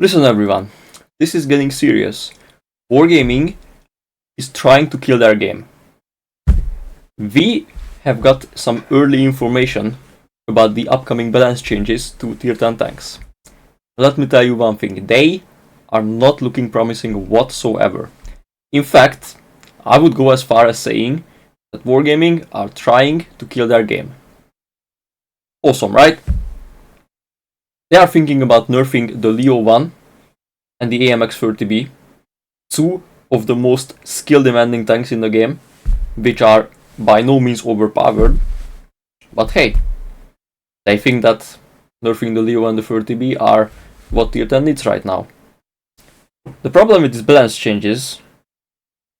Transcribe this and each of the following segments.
Listen everyone, this is getting serious. Wargaming is trying to kill their game. We have got some early information about the upcoming balance changes to tier 10 tanks. Let me tell you one thing, they are not looking promising whatsoever. In fact, I would go as far as saying that Wargaming are trying to kill their game. Awesome, right? They are thinking about nerfing the Leo 1 and the AMX-30B, two of the most skill-demanding tanks in the game, which are by no means overpowered. But hey, they think that nerfing the Leo and the 30B are what tier 10 needs right now. The problem with these balance changes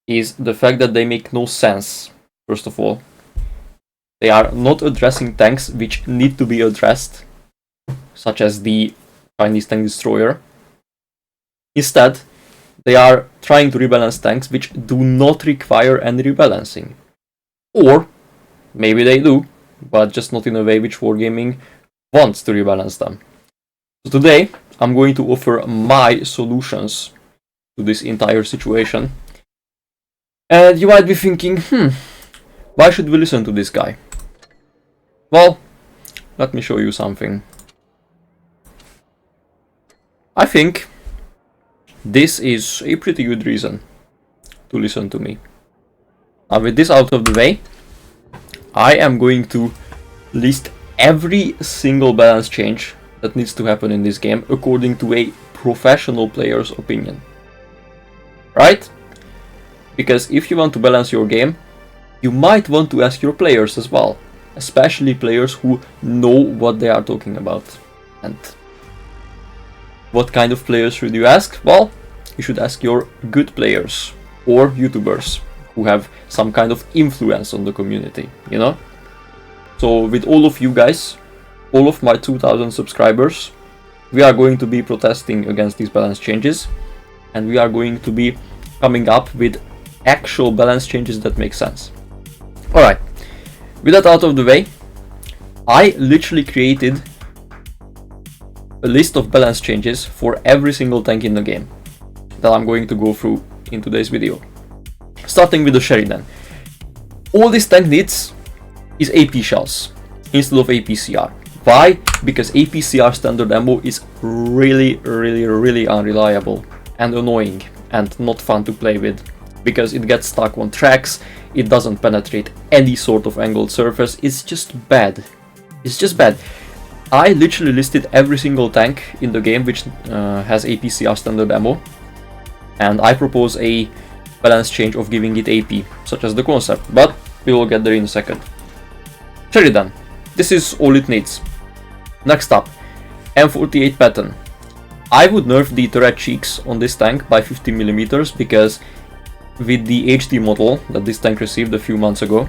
is the fact that they make no sense, first of all. They are not addressing tanks which need to be addressed, such as the Chinese tank destroyer. Instead, they are trying to rebalance tanks which do not require any rebalancing. Or maybe they do, but just not in a way which Wargaming wants to rebalance them. So today, I'm going to offer my solutions to this entire situation. And you might be thinking, why should we listen to this guy? Well, let me show you something. I think this is a pretty good reason to listen to me. Now with this out of the way, I am going to list every single balance change that needs to happen in this game according to a professional player's opinion. Right? Because if you want to balance your game, you might want to ask your players as well, especially players who know what they are talking about. And what kind of players should you ask? Well, you should ask your good players or YouTubers who have some kind of influence on the community, you know? So with all of you guys, all of my 2000 subscribers, we are going to be protesting against these balance changes, and we are going to be coming up with actual balance changes that make sense. Alright, with that out of the way, I literally created a list of balance changes for every single tank in the game that I'm going to go through in today's video. Starting with the Sheridan. All this tank needs is AP shells instead of APCR. Why? Because APCR standard ammo is really unreliable and annoying and not fun to play with, because it gets stuck on tracks, it doesn't penetrate any sort of angled surface, it's just bad. It's just bad. I literally listed every single tank in the game which has APCR standard ammo, and I propose a balance change of giving it AP, such as the concept, but we will get there in a second. Sheridan, this is all it needs. Next up, M48 pattern. I would nerf the turret cheeks on this tank by 50mm because with the HD model that this tank received a few months ago,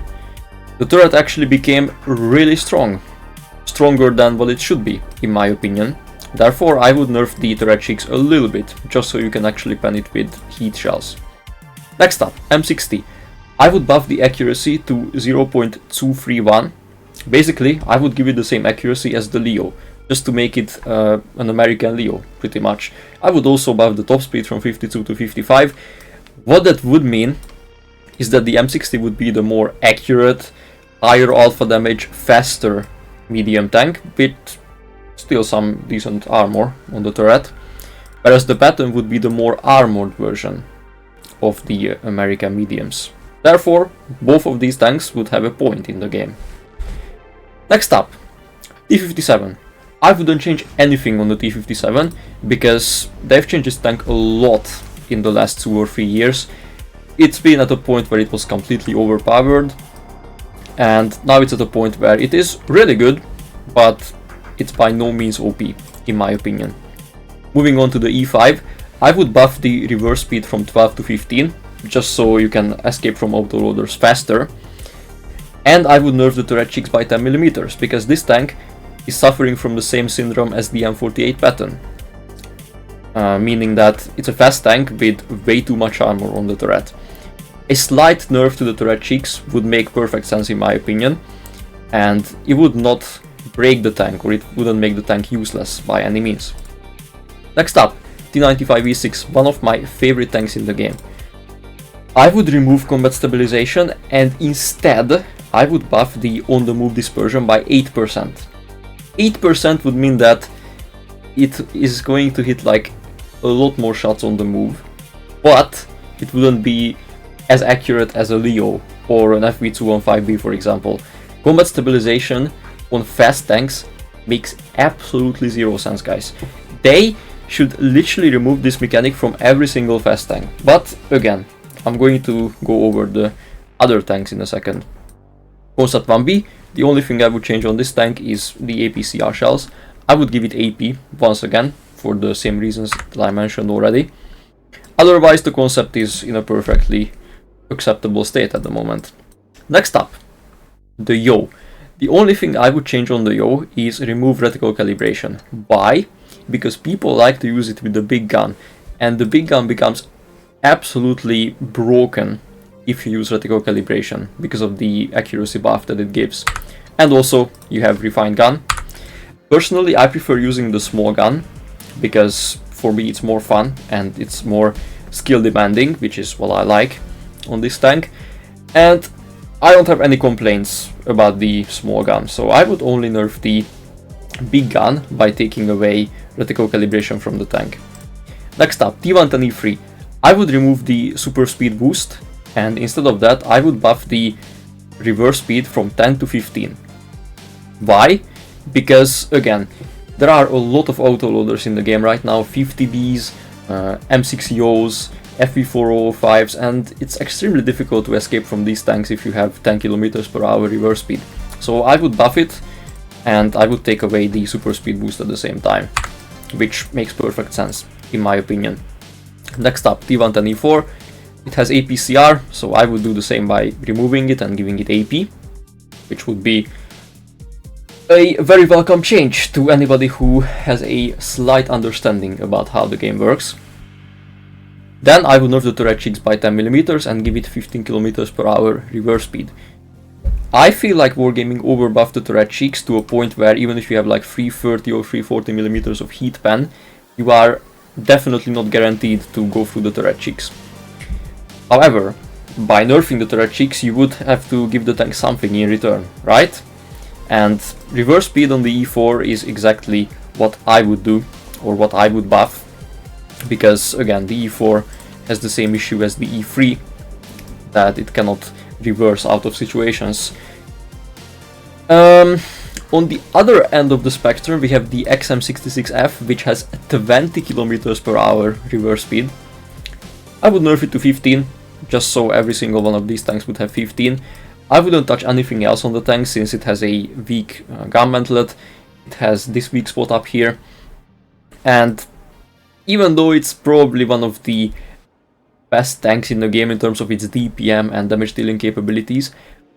the turret actually became really strong. Stronger than what it should be, in my opinion. Therefore, I would nerf the turret cheeks a little bit, just so you can actually pen it with heat shells. Next up, M60. I would buff the accuracy to 0.231. Basically, I would give it the same accuracy as the Leo, just to make it an American Leo, pretty much. I would also buff the top speed from 52 to 55. What that would mean is that the M60 would be the more accurate, higher alpha damage, faster medium tank with still some decent armor on the turret, whereas the pattern would be the more armored version of the American mediums. Therefore, both of these tanks would have a point in the game. Next up, T57. I wouldn't change anything on the T57 because they've changed this tank a lot in the last 2 or 3 years. It's been at a point where it was completely overpowered, and now it's at a point where it is really good, but it's by no means OP, in my opinion. Moving on to the E5, I would buff the reverse speed from 12 to 15, just so you can escape from autoloaders faster. And I would nerf the turret cheeks by 10mm, because this tank is suffering from the same syndrome as the M48 pattern. Meaning that it's a fast tank with way too much armor on the turret. A slight nerf to the turret cheeks would make perfect sense in my opinion, and it would not break the tank, or it wouldn't make the tank useless by any means. Next up, T95E6, one of my favorite tanks in the game. I would remove combat stabilization and instead I would buff the on the move dispersion by 8%. 8% would mean that it is going to hit like a lot more shots on the move, but it wouldn't be as accurate as a Leo or an FV215B, for example. Combat stabilization on fast tanks makes absolutely zero sense, guys. They should literally remove this mechanic from every single fast tank. But again, I'm going to go over the other tanks in a second. Constat 1B, the only thing I would change on this tank is the APCR shells. I would give it AP once again, for the same reasons that I mentioned already. Otherwise, the concept is in a perfectly acceptable state at the moment. Next up, the yaw. The only thing I would change on the yaw is remove reticle calibration. Why? Because people like to use it with the big gun, and the big gun becomes absolutely broken if you use reticle calibration because of the accuracy buff that it gives. And also, you have refined gun. Personally, I prefer using the small gun because for me it's more fun and it's more skill demanding, which is what I like on this tank. And I don't have any complaints about the small gun, so I would only nerf the big gun by taking away reticle calibration from the tank. Next up, T110E3. I would remove the super speed boost, and instead of that I would buff the reverse speed from 10 to 15. Why? Because again, there are a lot of autoloaders in the game right now, 50Bs, M6EOs, FV405s, and it's extremely difficult to escape from these tanks if you have 10 km/h reverse speed. So I would buff it, and I would take away the super speed boost at the same time, which makes perfect sense in my opinion. Next up, T110E4. It has APCR, so I would do the same by removing it and giving it AP, which would be a very welcome change to anybody who has a slight understanding about how the game works. Then I would nerf the turret cheeks by 10mm and give it 15 km/h reverse speed. I feel like Wargaming overbuffed the turret cheeks to a point where even if you have like 330 or 340mm of heat pen, you are definitely not guaranteed to go through the turret cheeks. However, by nerfing the turret cheeks, you would have to give the tank something in return, right? And reverse speed on the E4 is exactly what I would do, or what I would buff, because again, the E4 has the same issue as the E3, that it cannot reverse out of situations. On the other end of the spectrum, we have the XM66F, which has 20 km/h reverse speed. I would nerf it to 15, just so every single one of these tanks would have 15. I wouldn't touch anything else on the tank since it has a weak gun mantlet. It has this weak spot up here, and even though it's probably one of the best tanks in the game in terms of its DPM and damage dealing capabilities,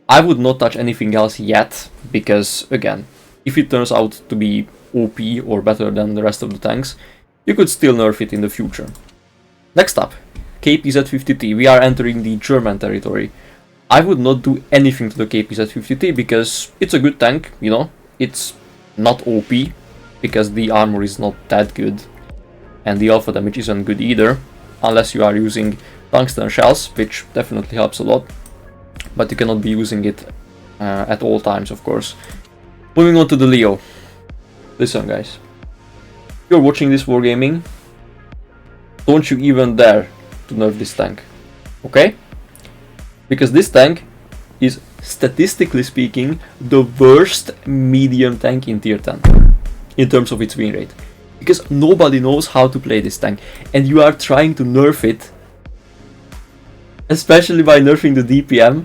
I would not touch anything else yet, because again, if it turns out to be OP or better than the rest of the tanks, you could still nerf it in the future. Next up, KPZ-50T. We are entering the German territory. I would not do anything to the KPZ-50T because it's a good tank, you know, it's not OP because the armor is not that good and the alpha damage isn't good either, unless you are using tungsten shells, which definitely helps a lot, but you cannot be using it at all times, of course. Moving on to the Leo. Listen guys, if you're watching this Wargaming, don't you even dare to nerf this tank, okay? Because this tank is, statistically speaking, the worst medium tank in tier 10 in terms of its win rate. Because nobody knows how to play this tank, and you are trying to nerf it, especially by nerfing the DPM,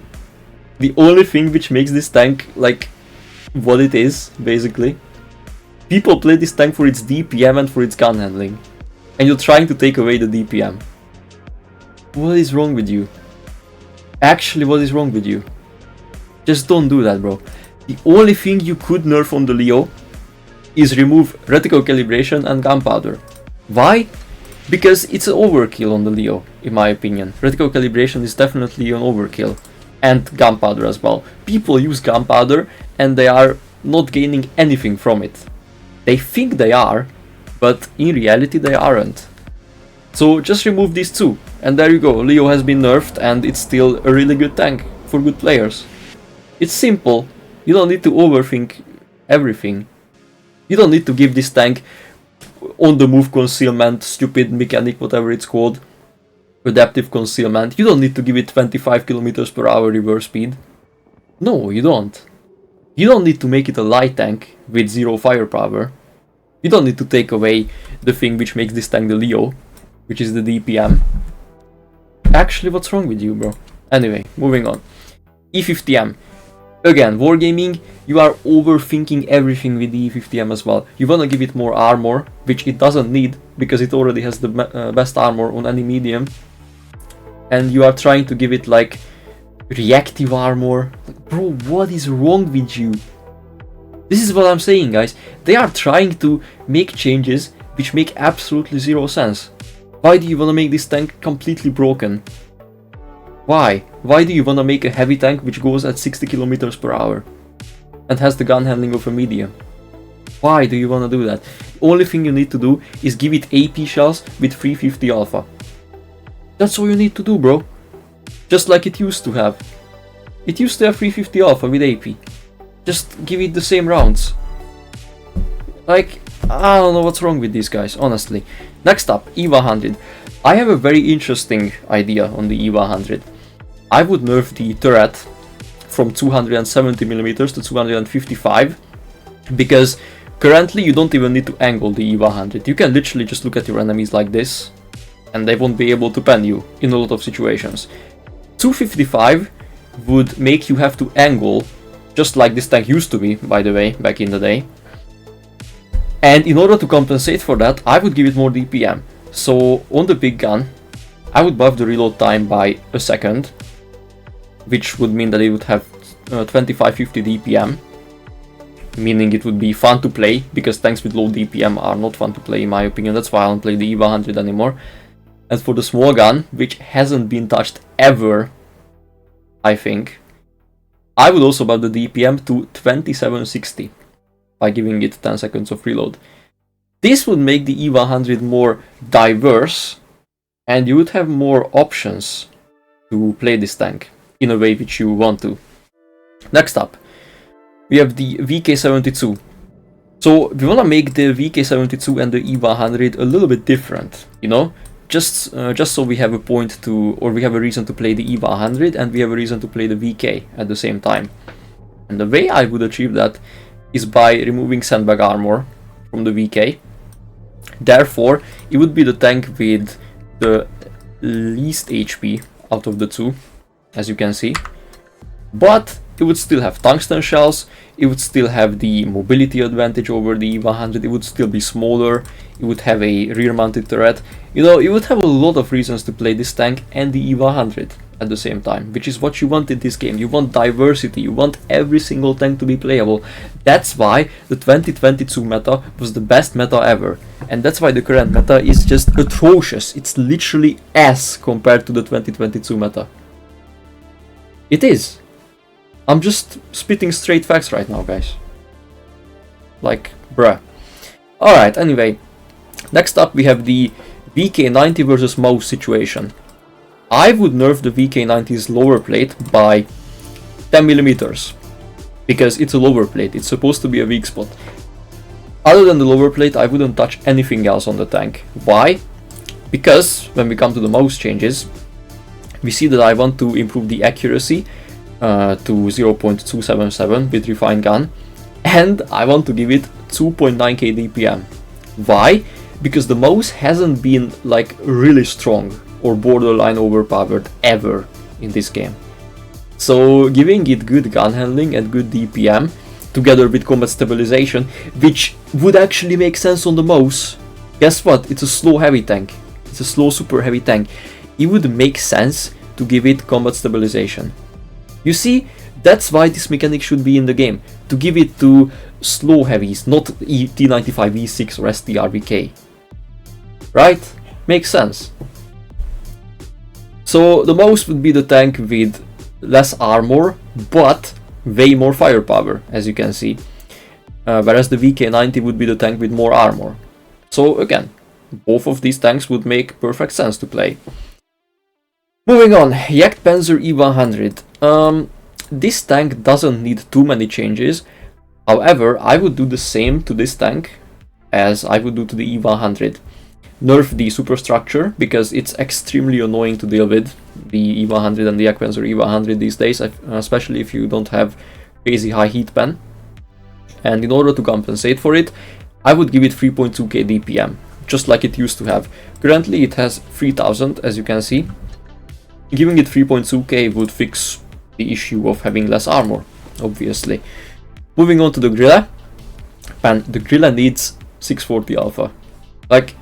the only thing which makes this tank like what it is, basically. People play this tank for its DPM and for its gun handling, and you're trying to take away the DPM. What is wrong with you? Actually, what is wrong with you? Just don't do that, bro. The only thing you could nerf on the Leo is remove reticle calibration and gunpowder. Why? Because it's an overkill on the Leo, in my opinion. Reticle calibration is definitely an overkill. And gunpowder as well. People use gunpowder and they are not gaining anything from it. They think they are, but in reality they aren't. So just remove these two, and there you go. Leo has been nerfed, and it's still a really good tank for good players. It's simple. You don't need to overthink everything. You don't need to give this tank on-the-move concealment, stupid mechanic, whatever it's called, adaptive concealment. You don't need to give it 25 km/h reverse speed. No, you don't. You don't need to make it a light tank with 0 firepower. You don't need to take away the thing which makes this tank the Leo, which is the DPM. Actually, what's wrong with you, bro? Anyway, moving on. E50M. Again, Wargaming, you are overthinking everything with the E50M as well. You wanna give it more armor, which it doesn't need, because it already has the best armor on any medium. And you are trying to give it like reactive armor. Like, bro, what is wrong with you? This is what I'm saying, guys. They are trying to make changes which make absolutely zero sense. Why do you wanna make this tank completely broken? Why? Why do you wanna make a heavy tank which goes at 60 km/h and has the gun handling of a medium? Why do you wanna do that? The only thing you need to do is give it AP shells with 350 alpha. That's all you need to do, bro. Just like it used to have. It used to have 350 alpha with AP. Just give it the same rounds. Like, I don't know what's wrong with these guys, honestly. Next up, EVA 100. I have a very interesting idea on the EVA 100. I would nerf the turret from 270mm to 255, because currently you don't even need to angle the EVA 100. You can literally just look at your enemies like this, and they won't be able to pen you in a lot of situations. 255 would make you have to angle, just like this tank used to be, by the way, back in the day. And in order to compensate for that, I would give it more DPM. So on the big gun, I would buff the reload time by a second, which would mean that it would have 2550 DPM, meaning it would be fun to play, because tanks with low DPM are not fun to play in my opinion. That's why I don't play the EVA 100 anymore. And for the small gun, which hasn't been touched ever, I think, I would also buff the DPM to 2760 by giving it 10 seconds of reload. This would make the EVA 100 more diverse, and you would have more options to play this tank in a way which you want to. Next up, we have the VK72. So we want to make the VK72 and the EVA 100 a little bit different, you know? Just so we have a point to, or we have a reason to play the EVA 100 and we have a reason to play the VK at the same time. And the way I would achieve that is by removing sandbag armor from the VK. Therefore, it would be the tank with the least HP out of the two, as you can see. But it would still have tungsten shells, it would still have the mobility advantage over the EVA 100, it would still be smaller, it would have a rear-mounted turret. You know, you would have a lot of reasons to play this tank and the EVA 100 at the same time, which is what you want in this game. You want diversity, you want every single tank to be playable. That's why the 2022 meta was the best meta ever. And that's why the current meta is just atrocious. It's literally ass compared to the 2022 meta. It is. I'm just spitting straight facts right now, guys. Like, bruh. Alright, anyway. Next up we have the VK90 versus mouse situation. I would nerf the VK90's lower plate by 10mm, because it's a lower plate, it's supposed to be a weak spot. Other than the lower plate, I wouldn't touch anything else on the tank. Why? Because when we come to the mouse changes, we see that I want to improve the accuracy to 0.277 with refined gun, and I want to give it 2.9k DPM. Why? Because the mouse hasn't been like really strong or borderline overpowered ever in this game. So giving it good gun handling and good DPM together with combat stabilization, which would actually make sense on the mouse. Guess what? It's a slow heavy tank. It's a slow super heavy tank. It would make sense to give it combat stabilization. You see, that's why this mechanic should be in the game, to give it to slow heavies, not T95 E6 or STRVK. Right? Makes sense. So the mouse would be the tank with less armor, but way more firepower, as you can see. Whereas the VK90 would be the tank with more armor. So again, both of these tanks would make perfect sense to play. Moving on, Jagdpanzer E100. This tank doesn't need too many changes. However, I would do the same to this tank as I would do to the E100. Nerf the superstructure, because it's extremely annoying to deal with, the E100 and the Jagdpanzer E100 these days, especially if you don't have crazy high heat pen. And in order to compensate for it, I would give it 3.2k DPM, just like it used to have. Currently it has 3000, as you can see. Giving it 3.2k would fix the issue of having less armor, obviously. Moving on to the Grille. And the Grille needs 640 alpha. Like,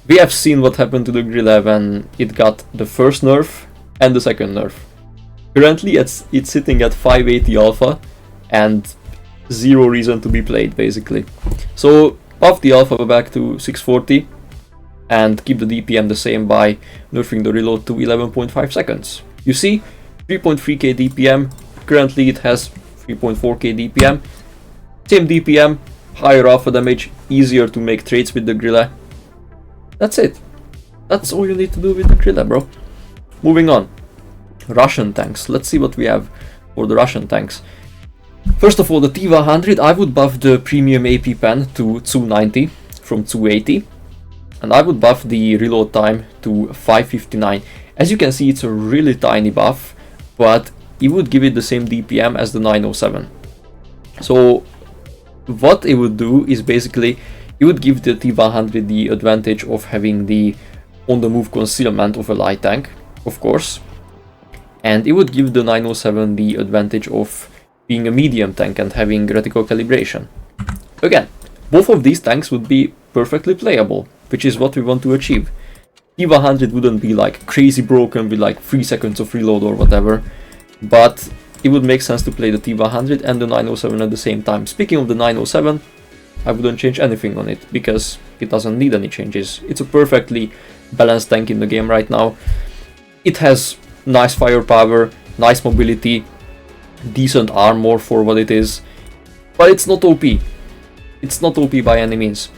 we have seen what happened to the Grille when it got the first nerf and the second nerf. Currently it's sitting at 580 alpha and zero reason to be played, basically. So buff the alpha back to 640 and keep the DPM the same by nerfing the reload to 11.5 seconds. You see, 3.3k DPM, currently it has 3.4k DPM. Same DPM, higher alpha damage, easier to make trades with the Grille. That's it. That's all you need to do with the Grille, bro. Moving on. Russian tanks. Let's see what we have for the Russian tanks. First of all, the T100, I would buff the premium AP pen to 290 from 280. And I would buff the reload time to 559. As you can see, it's a really tiny buff, but it would give it the same DPM as the 907. So what it would do is basically, it would give the T100 the advantage of having the on-the-move concealment of a light tank, of course. And it would give the 907 the advantage of being a medium tank and having reticle calibration. Again, both of these tanks would be perfectly playable, which is what we want to achieve. T100 wouldn't be like crazy broken with like 3 seconds of reload or whatever, but it would make sense to play the T100 and the 907 at the same time. Speaking of the 907, I wouldn't change anything on it, because it doesn't need any changes. It's a perfectly balanced tank in the game right now. It has nice firepower, nice mobility, decent armor for what it is, but it's not OP. It's not OP by any means.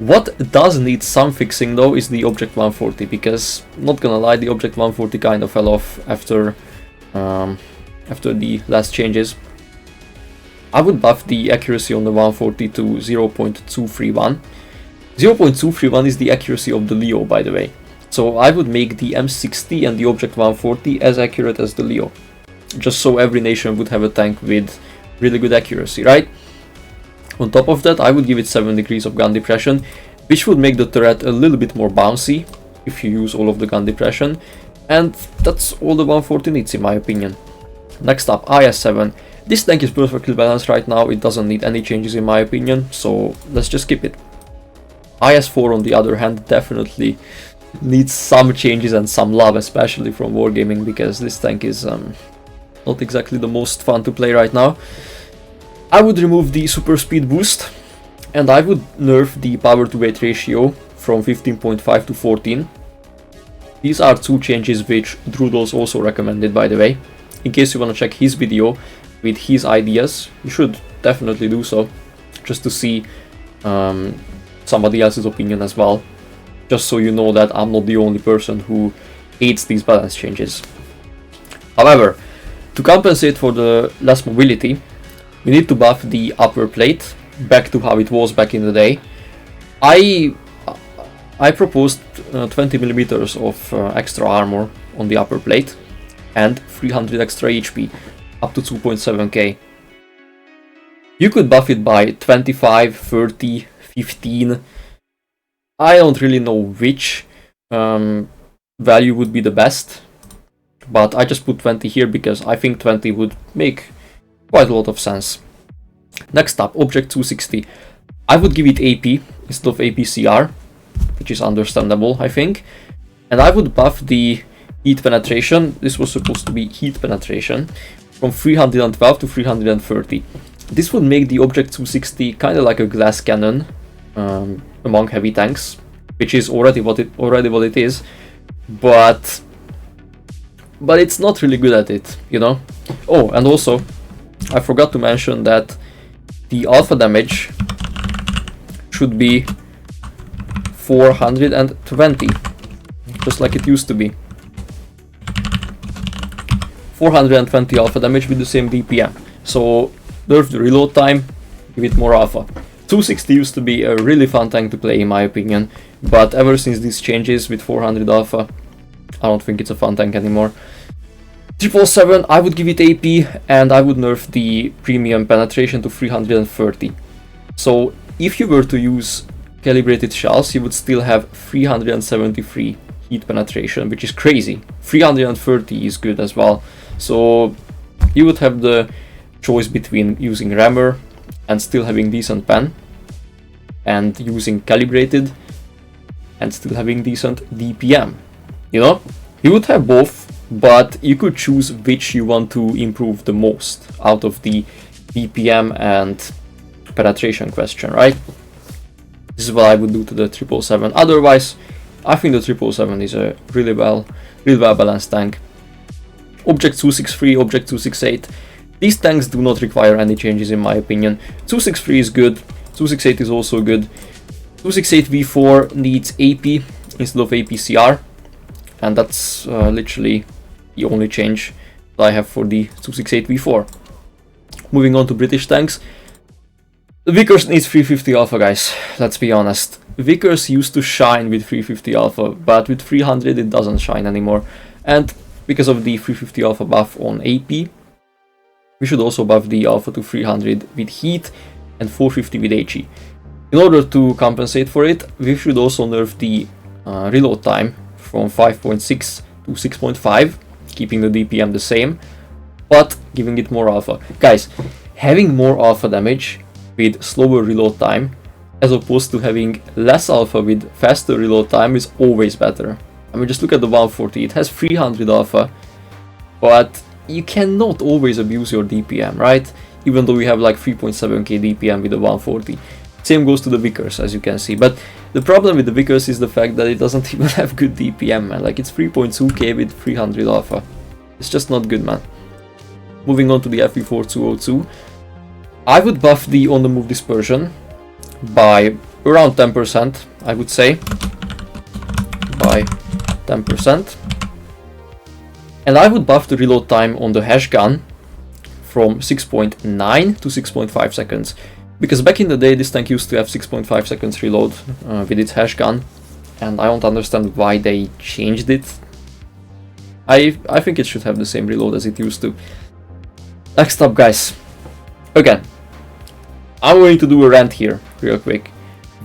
What does need some fixing though is the Object 140, because, not gonna lie, the Object 140 kind of fell off after the last changes. I would buff the accuracy on the 140 to 0.231. 0.231 is the accuracy of the Leo, by the way. So I would make the M60 and the Object 140 as accurate as the Leo, just so every nation would have a tank with really good accuracy, right? On top of that, I would give it 7 degrees of gun depression, which would make the turret a little bit more bouncy if you use all of the gun depression, and that's all the 140 needs in my opinion. Next up, IS-7. This tank is perfectly balanced right now, it doesn't need any changes in my opinion, so let's just skip it. IS-4 on the other hand definitely needs some changes and some love, especially from Wargaming, because this tank is not exactly the most fun to play right now. I would remove the super speed boost, and I would nerf the power to weight ratio from 15.5 to 14. These are two changes which Drudels also recommended, by the way. In case you want to check his video with his ideas, you should definitely do so, just to see somebody else's opinion as well, just so you know that I'm not the only person who hates these balance changes. However, to compensate for the less mobility, we need to buff the upper plate back to how it was back in the day. I proposed 20mm of extra armor on the upper plate and 300 extra HP, up to 2.7k. You could buff it by 25, 30, 15. I don't really know which value would be the best, but I just put 20 here because I think 20 would make quite a lot of sense. Next up, Object 260. I would give it AP instead of APCR, which is understandable, I think. And I would buff the heat penetration. This was supposed to be heat penetration from 312 to 330. This would make the Object 260 kind of like a glass cannon among heavy tanks, which is already what it is, but it's not really good at it, you know. Oh, and also I forgot to mention that the alpha damage should be 420, just like it used to be. 420 alpha damage with the same DPM. So nerf the reload time, give it more alpha. 260 used to be a really fun tank to play in my opinion, but ever since these changes with 400 alpha, I don't think it's a fun tank anymore. 777, I would give it AP, and I would nerf the premium penetration to 330. So if you were to use calibrated shells, you would still have 373 heat penetration, which is crazy. 330 is good as well. So you would have the choice between using rammer and still having decent pen, and using calibrated and still having decent DPM. You know, you would have both, but you could choose which you want to improve the most out of the DPM and penetration question, right? This is what I would do to the 777. Otherwise, I think the 777 is a really well balanced tank. Object 263, Object 268. These tanks do not require any changes in my opinion. 263 is good, 268 is also good. 268 V4 needs AP instead of APCR, and that's literally the only change that I have for the 268 V4. Moving on to British tanks. The Vickers needs 350 alpha, guys, let's be honest. Vickers used to shine with 350 alpha, but with 300 it doesn't shine anymore. And because of the 350 alpha buff on AP, we should also buff the alpha to 300 with heat and 450 with HE. In order to compensate for it, we should also nerf the reload time from 5.6 to 6.5, keeping the DPM the same, but giving it more alpha. Guys, having more alpha damage with slower reload time, as opposed to having less alpha with faster reload time, is always better. I mean, just look at the 140, it has 300 alpha, but you cannot always abuse your DPM, right? Even though we have like 3.7k DPM with the 140. Same goes to the Vickers, as you can see. But the problem with the Vickers is the fact that it doesn't even have good DPM, man. Like, it's 3.2k with 300 alpha. It's just not good, man. Moving on to the FE4 202. I would buff the on-the-move dispersion by around 10%, I would say. By 10%. And I would buff the reload time on the hash gun from 6.9 to 6.5 seconds. Because back in the day, this tank used to have 6.5 seconds reload with its hash gun, and I don't understand why they changed it. I think it should have the same reload as it used to. Next up, guys. Again, I'm going to do a rant here, real quick.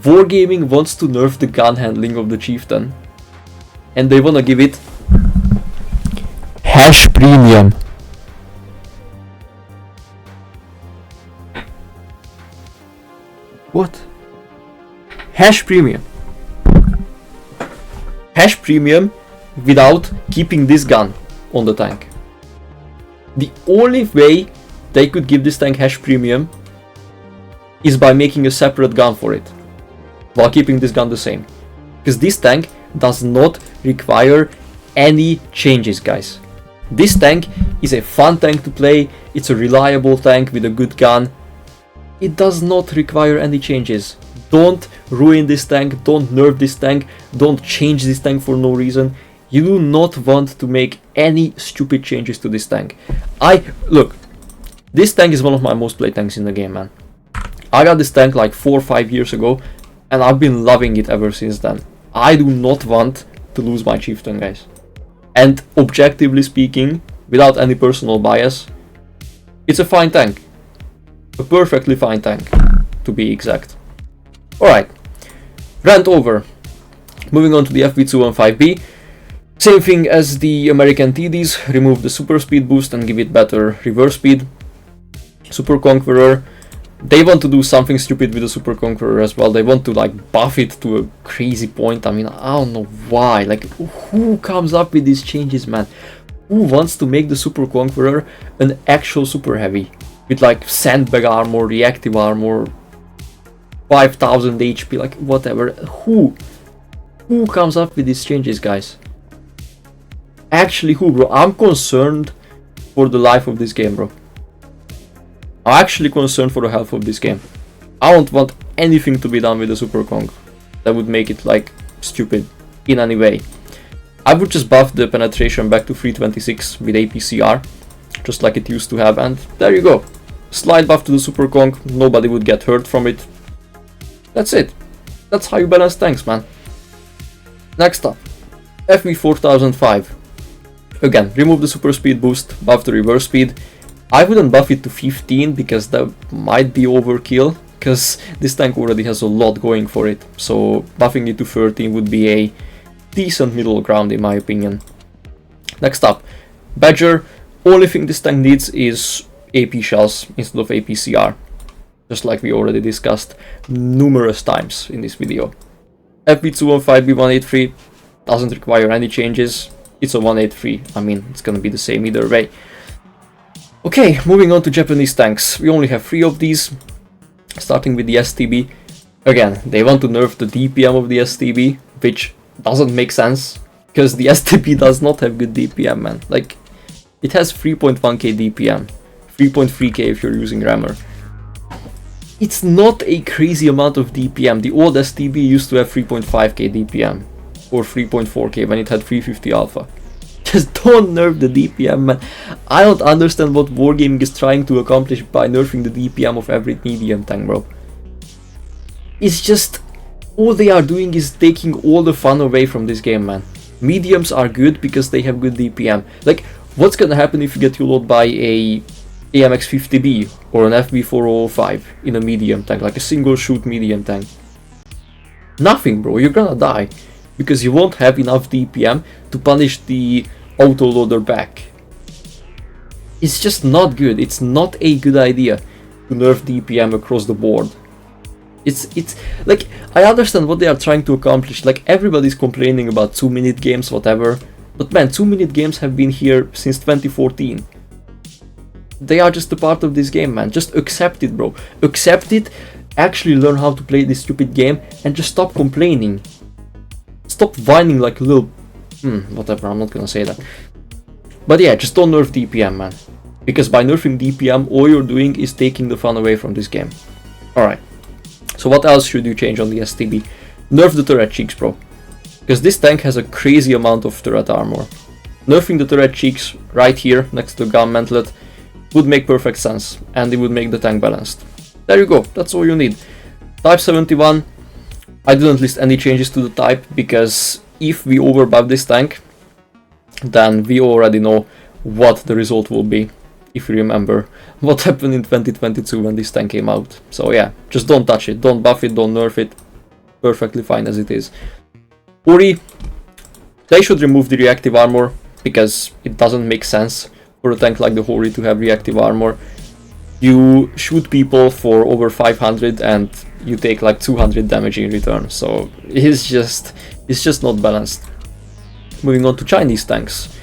Wargaming wants to nerf the gun handling of the Chieftain, and they want to give it hash premium. What? Hash premium. Hash premium without keeping this gun on the tank. The only way they could give this tank hash premium is by making a separate gun for it, while keeping this gun the same. Because this tank does not require any changes, guys. This tank is a fun tank to play, it's a reliable tank with a good gun. It does not require any changes. Don't ruin this tank, don't nerf this tank, don't change this tank for no reason. You do not want to make any stupid changes to this tank. Look, this tank is one of my most played tanks in the game, man. I got this tank like 4 or 5 years ago, and I've been loving it ever since then. I do not want to lose my Chieftain, guys. And objectively speaking, without any personal bias, it's a fine tank. A perfectly fine tank, to be exact. Alright, rant over. Moving on to the FV215B. Same thing as the American TDs, remove the super speed boost and give it better reverse speed. Super Conqueror, they want to do something stupid with the Super Conqueror as well. They want to like buff it to a crazy point. I mean, I don't know why. Like, who comes up with these changes, man? Who wants to make the Super Conqueror an actual super heavy? With like sandbag armor, reactive armor, 5000 HP, like whatever. Who comes up with these changes, guys? Actually, who, bro? I'm concerned for the life of this game, bro. I'm actually concerned for the health of this game. I don't want anything to be done with the Super Kong. that would make it like stupid in any way. I would just buff the penetration back to 326 with APCR, just like it used to have, and there you go. Slight buff to the Super Kong, nobody would get hurt from it. That's it. That's how you balance tanks, man. Next up, FV 4005. Again, remove the super speed boost, buff the reverse speed. I wouldn't buff it to 15 because that might be overkill, because this tank already has a lot going for it. So buffing it to 13 would be a decent middle ground in my opinion. Next up, Badger. Only thing this tank needs is AP shells instead of APCR, just like we already discussed numerous times in this video. FB215 B183 doesn't require any changes. It's a 183. I mean, it's gonna be the same either way. Okay, moving on to Japanese tanks. We only have 3 of these, starting with the STB. Again, they want to nerf the DPM of the STB, which doesn't make sense, because the STB does not have good DPM, man. Like, it has 3.1k DPM, 3.3k if you're using rammer. It's not a crazy amount of DPM. The old STB used to have 3.5k DPM, or 3.4k when it had 350 alpha. Just don't nerf the DPM, man. I don't understand what Wargaming is trying to accomplish by nerfing the DPM of every medium tank, bro. It's just, all they are doing is taking all the fun away from this game, man. Mediums are good because they have good DPM. Like, what's gonna happen if you get ULO'd by a AMX50B or an FB4005 in a medium tank, like a single shoot medium tank? Nothing, bro. You're gonna die because you won't have enough DPM to punish the autoloader back. It's just not good. It's not a good idea to nerf DPM across the board. It's like, I understand what they are trying to accomplish. Like, everybody's complaining about 2-minute games, whatever, but man, 2-minute games have been here since 2014. They are just a part of this game, man. Just accept it, bro. Accept it, actually learn how to play this stupid game, and just stop complaining. Stop whining like a little... whatever, I'm not gonna say that. But yeah, just don't nerf DPM, man. Because by nerfing DPM, all you're doing is taking the fun away from this game. Alright. So what else should you change on the STB? Nerf the turret cheeks, bro. Because this tank has a crazy amount of turret armor. Nerfing the turret cheeks right here, next to the gun mantlet, would make perfect sense. And it would make the tank balanced. There you go, that's all you need. Type 71. I didn't list any changes to the type, because if we overbuff this tank, then we already know what the result will be. If you remember what happened in 2022 when this tank came out. So yeah, just don't touch it, don't buff it, don't nerf it. Perfectly fine as it is. Uri, they should remove the reactive armor, because it doesn't make sense for a tank like the Hori to have reactive armor. You shoot people for over 500 and you take like 200 damage in return, so it's just not balanced. Moving on to Chinese tanks.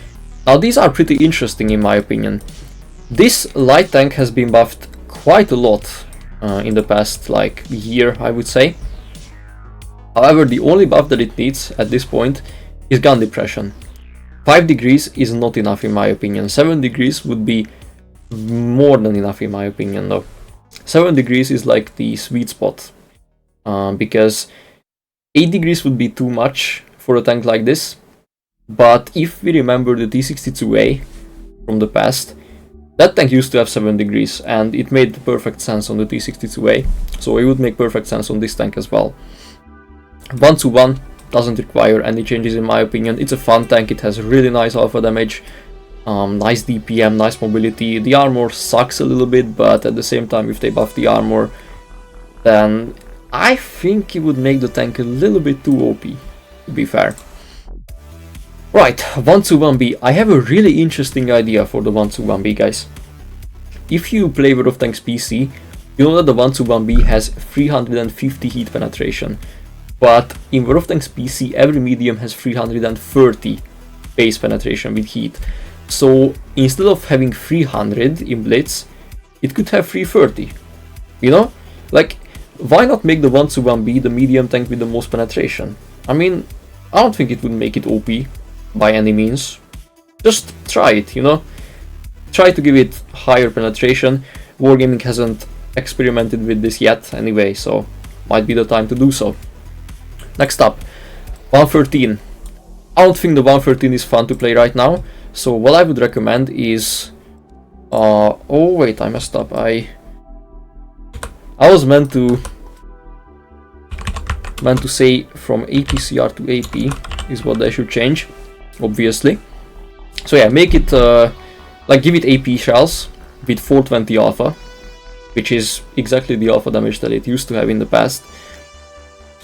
Now these are pretty interesting in my opinion. This light tank has been buffed quite a lot in the past like year, I would say. However, the only buff that it needs at this point is gun depression. 5 degrees is not enough in my opinion. 7 degrees would be more than enough in my opinion though. 7 degrees is like the sweet spot, because 8 degrees would be too much for a tank like this. But if we remember the T62A from the past, that tank used to have 7 degrees and it made perfect sense on the T62A, so it would make perfect sense on this tank as well. 1-1 doesn't require any changes in my opinion. It's a fun tank, it has really nice alpha damage, nice DPM, nice mobility. The armor sucks a little bit, but at the same time, if they buff the armor, then I think it would make the tank a little bit too OP, to be fair. Right, 1-1B. I have a really interesting idea for the 1-1B, guys. If you play World of Tanks PC, you know that the 1-1B has 350 heat penetration. But in World of Tanks PC, every medium has 330 base penetration with heat. So instead of having 300 in Blitz, it could have 330. You know? Like, why not make the 1-1B the medium tank with the most penetration? I mean, I don't think it would make it OP by any means. Just try it, you know? Try to give it higher penetration. Wargaming hasn't experimented with this yet anyway, so might be the time to do so. Next up, 113. I don't think the 113 is fun to play right now, so what I would recommend is... oh wait, I messed up. I was meant to say from APCR to AP is what they should change, obviously. So yeah, make it like give it AP shells with 420 alpha, which is exactly the alpha damage that it used to have in the past.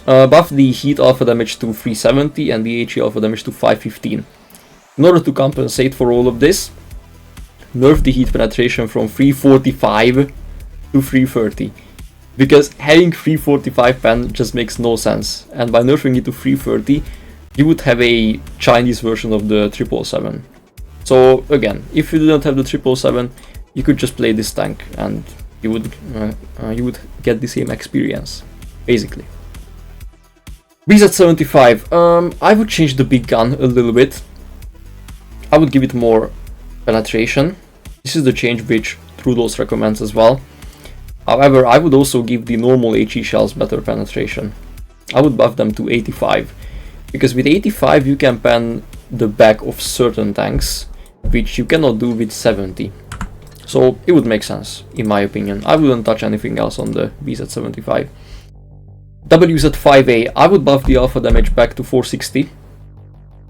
Buff the heat alpha damage to 370 and the HE alpha damage to 515. In order to compensate for all of this, nerf the heat penetration from 345 to 330. Because having 345 pen just makes no sense, and by nerfing it to 330, you would have a Chinese version of the 777. So again, if you didn't have the 777, you could just play this tank and you would get the same experience, basically. BZ75, I would change the big gun a little bit. I would give it more penetration. This is the change which Trudeau's recommends as well. However, I would also give the normal HE shells better penetration. I would buff them to 85, because with 85 you can pen the back of certain tanks, which you cannot do with 70. So it would make sense, in my opinion. I wouldn't touch anything else on the BZ75. WZ5A, I would buff the alpha damage back to 460,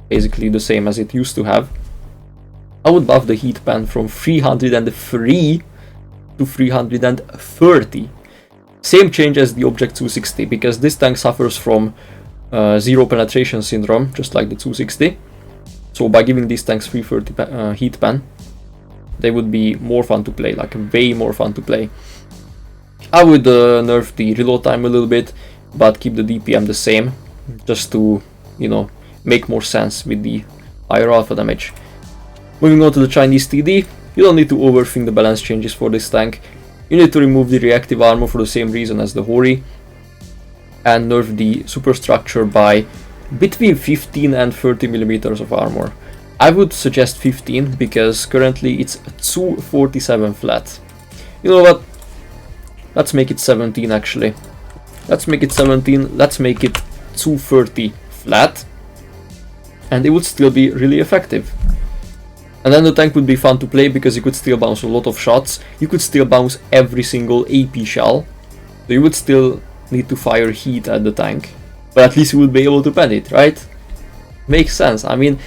basically the same as it used to have. I would buff the heat pen from 303 to 330. Same change as the Object 260, because this tank suffers from zero penetration syndrome, just like the 260. So by giving these tanks 330 heat pen, they would be more fun to play, like way more fun to play. I would nerf the reload time a little bit, but keep the DPM the same, just to, you know, make more sense with the higher alpha damage. Moving on to the Chinese TD, you don't need to overthink the balance changes for this tank. You need to remove the reactive armor for the same reason as the Hori, and nerf the superstructure by between 15 and 30 millimeters of armor. I would suggest 15 because currently it's 247 flat. You know what? Let's make it 17 actually. Let's make it 17, let's make it 230 flat, and it would still be really effective. And then the tank would be fun to play because you could still bounce a lot of shots, you could still bounce every single AP shell, so you would still need to fire heat at the tank, but at least you would be able to pen it, right? Makes sense. I mean,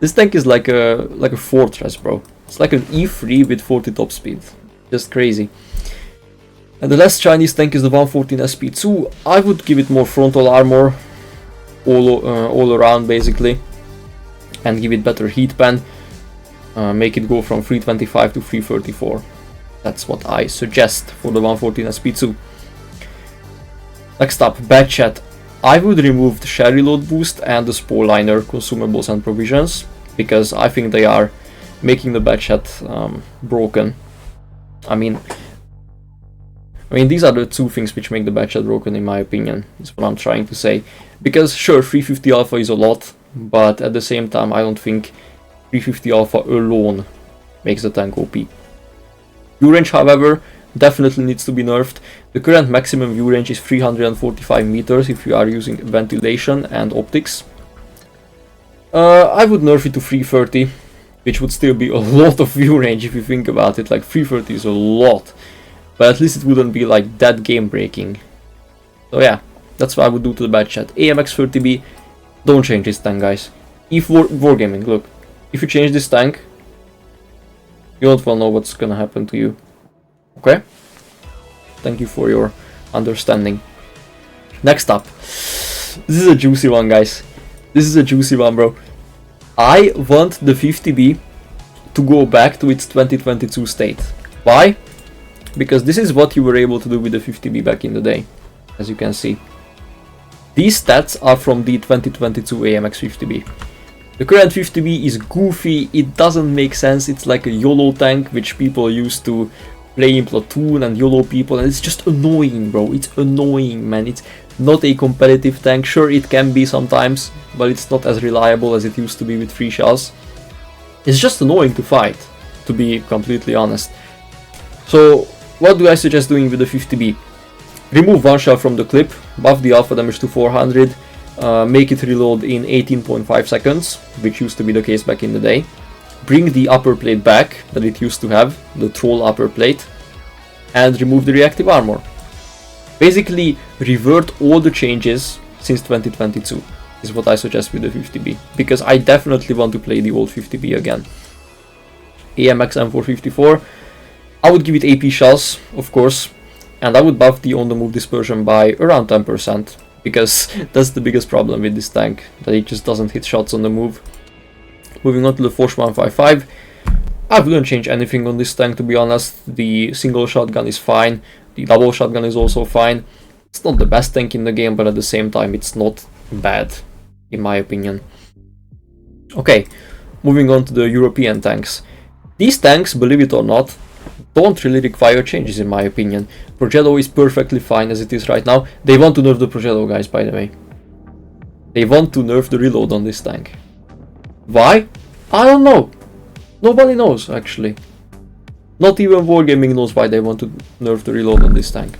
this tank is like a fortress, bro. It's like an E3 with 40 top speed. Just crazy. And the last Chinese tank is the 114 SP2. I would give it more frontal armor all around basically, and give it better heat pen. Make it go from 325 to 334. That's what I suggest for the 114 SP2. Next up, bad chat. I would remove the Shri load boost and the spore liner consumables and provisions, because I think they are making the bad chat broken. I mean these are the two things which make the bad chat broken, in my opinion. That's what I'm trying to say. Because sure, 350 alpha is a lot, but at the same time I don't think 350 alpha alone makes the tank OP. View range, however, definitely needs to be nerfed. The current maximum view range is 345 meters if you are using ventilation and optics. I would nerf it to 330, which would still be a lot of view range if you think about it. Like 330 is a lot, but at least it wouldn't be like that game breaking. So yeah, that's what I would do to the bad chat. AMX30B, don't change this tank, guys. If Wargaming, look, if you change this tank, you don't well know what's gonna happen to you. Okay? Thank you for your understanding. Next up, this is a juicy one, guys. This is a juicy one, bro. I want the 50B to go back to its 2022 state. Why? Because this is what you were able to do with the 50B back in the day, as you can see. These stats are from the 2022 AMX 50B. The current 50B is goofy, it doesn't make sense, it's like a YOLO tank which people used to play in Platoon and YOLO people, and it's just annoying, bro. It's annoying, man. It's not a competitive tank. Sure, it can be sometimes, but it's not as reliable as it used to be with 3 shells. It's just annoying to fight, to be completely honest. So what do I suggest doing with the 50B? Remove 1 shell from the clip, buff the alpha damage to 400, make it reload in 18.5 seconds, which used to be the case back in the day. Bring the upper plate back that it used to have, the troll upper plate, and remove the reactive armor. Basically, revert all the changes since 2022 is what I suggest with the 50B, because I definitely want to play the old 50B again. AMX M454, I would give it AP shells, of course, and I would buff the on-the-move dispersion by around 10%, because that's the biggest problem with this tank, that it just doesn't hit shots on the move. Moving on to the Force 155, I wouldn't change anything on this tank, to be honest. The single shotgun is fine, the double shotgun is also fine. It's not the best tank in the game, but at the same time it's not bad, in my opinion. Okay, moving on to the European tanks. These tanks, believe it or not, don't really require changes in my opinion. Progetto is perfectly fine as it is right now. They want to nerf the Progetto, guys, by the way. They want to nerf the reload on this tank. Why? I don't know. Nobody knows, actually. Not even Wargaming knows why they want to nerf the reload on this tank.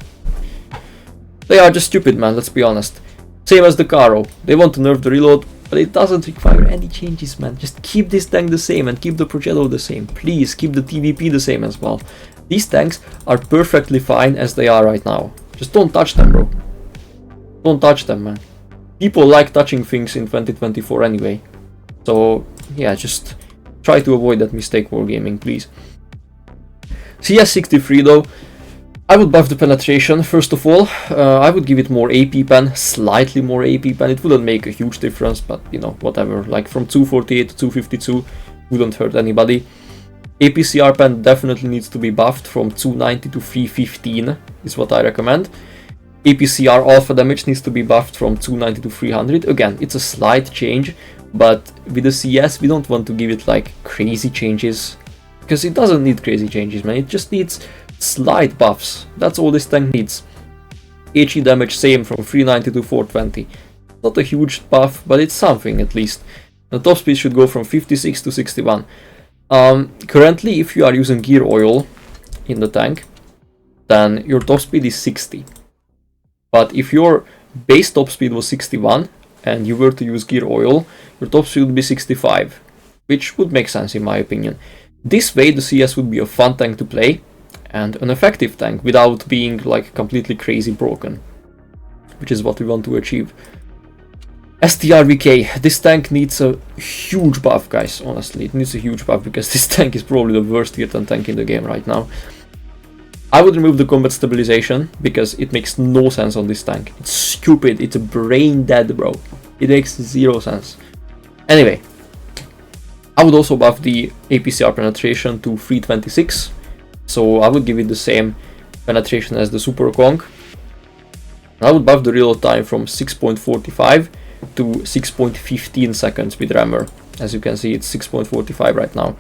They are just stupid, man, let's be honest. Same as the Caro. They want to nerf the reload, but it doesn't require any changes, man. Just keep this tank the same and keep the Progetto the same. Please, keep the TVP the same as well. These tanks are perfectly fine as they are right now. Just don't touch them, bro. Don't touch them, man. People like touching things in 2024 anyway. So, yeah, just try to avoid that mistake, Wargaming, please. CS63 though, I would buff the penetration, first of all. I would give it more AP pen, slightly more AP pen. It wouldn't make a huge difference, but you know, whatever. Like from 248 to 252 wouldn't hurt anybody. APCR pen definitely needs to be buffed from 290 to 315 is what I recommend. APCR alpha damage needs to be buffed from 290 to 300. Again, it's a slight change, but with the CS we don't want to give it like crazy changes, because it doesn't need crazy changes, man. It just needs slight buffs. That's all this tank needs. HE damage same from 390 to 420. Not a huge buff, but it's something at least. The top speed should go from 56 to 61. Currently, if you are using gear oil in the tank, then your top speed is 60. But if your base top speed was 61 and you were to use gear oil, your top speed would be 65, which would make sense in my opinion. This way the CS would be a fun tank to play and an effective tank without being like completely crazy broken, which is what we want to achieve. STRVK, this tank needs a huge buff, guys, honestly. It needs a huge buff because this tank is probably the worst tier 10 tank in the game right now. I would remove the combat stabilization because it makes no sense on this tank. It's stupid, it's brain dead, bro. It makes zero sense. Anyway, I would also buff the APCR penetration to 326, so I would give it the same penetration as the Super Kong. I would buff the reload time from 6.45 to 6.15 seconds with rammer. As you can see, it's 6.45 right now.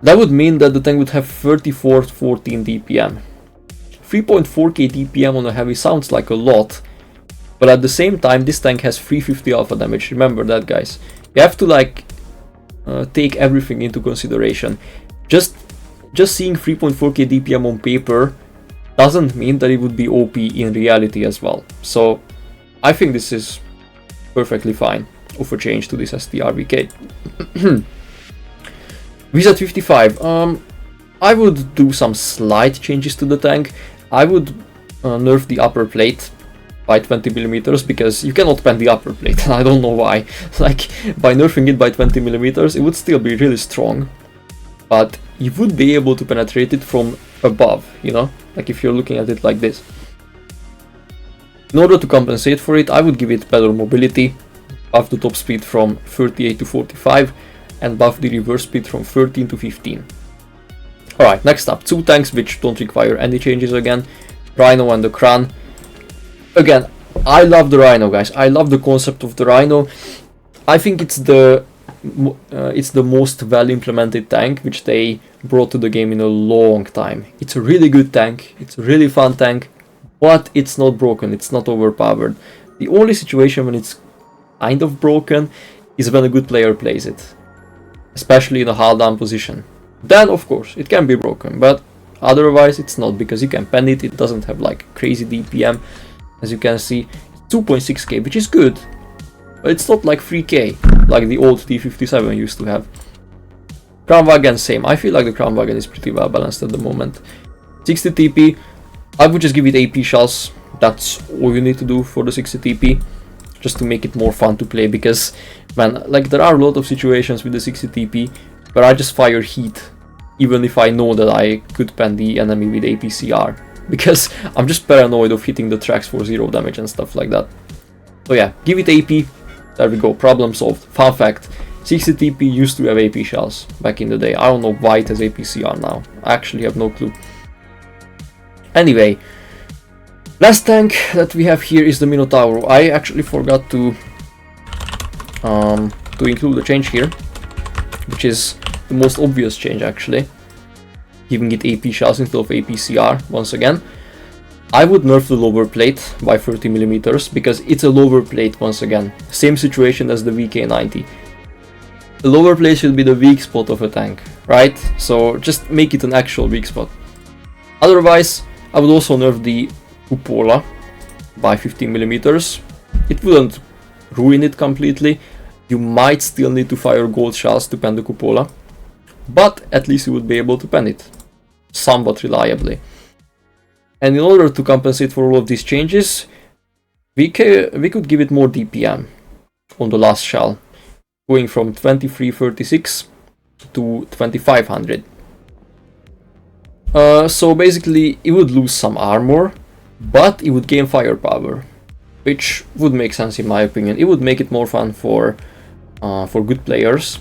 That would mean that the tank would have 3414 DPM. 3.4k DPM on a heavy sounds like a lot, but at the same time this tank has 350 alpha damage. Remember that, guys. You have to like take everything into consideration. Just seeing 3.4k DPM on paper doesn't mean that it would be OP in reality as well. So I think this is perfectly fine of a change to this STRVK. VZ55, I would do some slight changes to the tank. I would nerf the upper plate by 20mm because you cannot pen the upper plate. I don't know why. Like, by nerfing it by 20mm, it would still be really strong, but you would be able to penetrate it from above, you know, like if you're looking at it like this. In order to compensate for it, I would give it better mobility, buff the top speed from 38 to 45, and buff the reverse speed from 13 to 15. Alright, next up, two tanks which don't require any changes again, Rhino and the Kran. Again, I love the Rhino, guys. I love the concept of the Rhino. I think it's the most well implemented tank which they brought to the game in a long time. It's a really good tank, it's a really fun tank, but it's not broken, it's not overpowered. The only situation when it's kind of broken is when a good player plays it, especially in a hull down position. Then of course it can be broken, but otherwise it's not, because you can pen it. It doesn't have like crazy DPM, as you can see. 2.6k, which is good, but it's not like 3k like the old T57 used to have. Crown Wagon, same. I feel like the Crown Wagon is pretty well balanced at the moment. 60 TP, I would just give it AP shells. That's all you need to do for the 60 TP, just to make it more fun to play, because man, like there are a lot of situations with the 60 TP where I just fire heat even if I know that I could pen the enemy with APCR, because I'm just paranoid of hitting the tracks for 0 damage and stuff like that. So yeah, give it AP, there we go, problem solved. Fun fact, 60 TP used to have AP shells back in the day. I don't know why it has APCR now, I actually have no clue. Anyway, last tank that we have here is the Minotaur. I actually forgot to include the change here, which is the most obvious change actually, giving it AP shells instead of APCR once again. I would nerf the lower plate by 30mm because it's a lower plate once again. Same situation as the VK90. The lower plate should be the weak spot of a tank, right? So just make it an actual weak spot. Otherwise, I would also nerf the cupola by 15mm. It wouldn't ruin it completely. You might still need to fire gold shells to pen the cupola, but at least you would be able to pen it somewhat reliably. And in order to compensate for all of these changes, we could give it more DPM on the last shell, going from 2336 to 2500. So basically it would lose some armor, but it would gain firepower, which would make sense in my opinion. It would make it more fun for good players,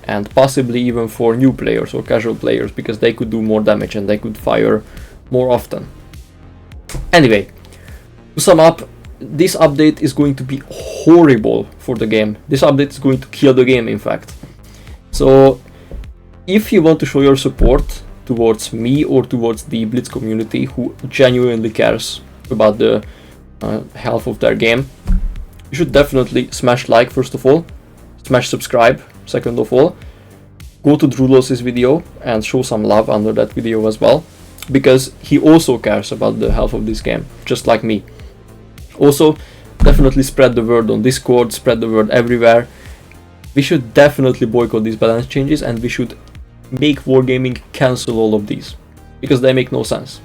and possibly even for new players or casual players, because they could do more damage and they could fire more often. Anyway, to sum up, this update is going to be horrible for the game. This update is going to kill the game, in fact. So if you want to show your support towards me or towards the Blitz community who genuinely cares about the health of their game, you should definitely smash like first of all, smash subscribe second of all, go to Drulos's video and show some love under that video as well, because he also cares about the health of this game, just like me. Also, definitely spread the word on Discord, spread the word everywhere. We should definitely boycott these balance changes, and we should make Wargaming cancel all of these, because they make no sense.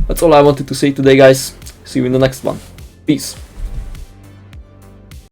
That's all I wanted to say today, guys. See you in the next one. Peace.